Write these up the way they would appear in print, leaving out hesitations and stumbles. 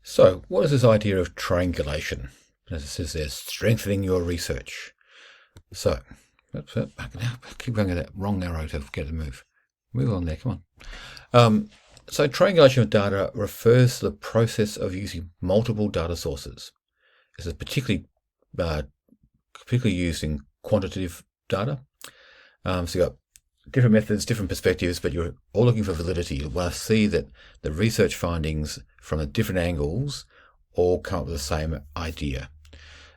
So, what is this idea of triangulation? As it says there, strengthening your research. So, I keep going with that wrong arrow to get it to move. Move on there, come on. So, triangulation of data refers to the process of using multiple data sources. This is particularly used in quantitative data. So you've got different methods, different perspectives, but you're all looking for validity. You want to see that the research findings from the different angles all come up with the same idea.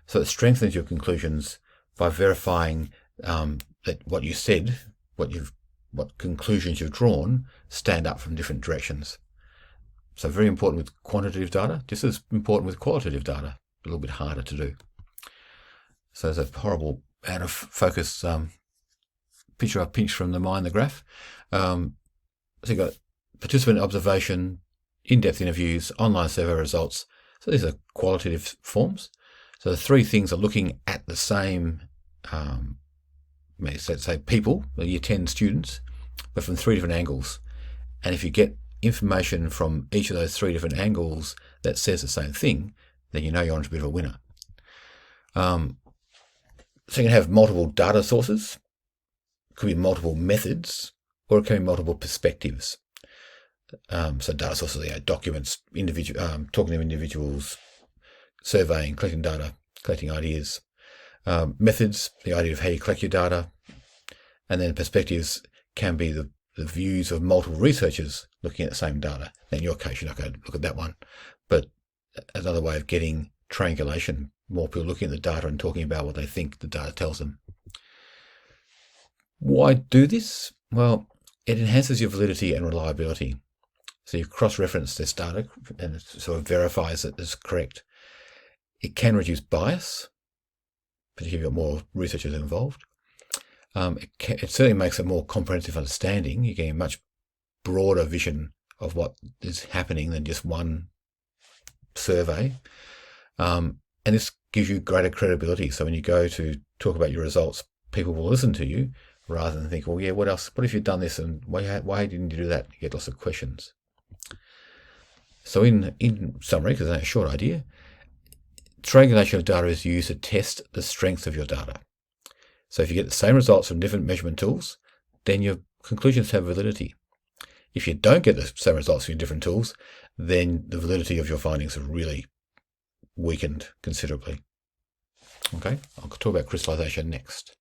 So it strengthens your conclusions by verifying that what you said, what conclusions you've drawn, stand up from different directions. So very important with quantitative data, just as important with qualitative data, a little bit harder to do. So there's a horrible out of focus picture I've pinched from the mind, the graph. So you've got participant observation, in-depth interviews, online survey results. So these are qualitative forms. So the three things are looking at the same, let's say people, year 10 students, but from three different angles. And if you get information from each of those three different angles that says the same thing, then you know you're on a bit of a winner. So you can have multiple data sources. Could be multiple methods, or it can be multiple perspectives. So data sources, documents, talking to individuals, surveying, collecting data, collecting ideas. Methods, the idea of how you collect your data. And then perspectives can be the views of multiple researchers looking at the same data. In your case, you're not going to look at that one. But another way of getting triangulation, more people looking at the data and talking about what they think the data tells them. Why do this? Well, it enhances your validity and reliability. So you cross-reference this data and it sort of verifies that it's correct. It can reduce bias, particularly if you've got more researchers involved. It certainly makes a more comprehensive understanding. You're getting a much broader vision of what is happening than just one survey. And this gives you greater credibility. So when you go to talk about your results, people will listen to you rather than think, well, yeah, what else? What if you've done this and why didn't you do that? You get lots of questions. So in summary, because that's a short idea, triangulation of data is used to test the strength of your data. So if you get the same results from different measurement tools, then your conclusions have validity. If you don't get the same results from different tools, then the validity of your findings have really weakened considerably. Okay, I'll talk about crystallization next.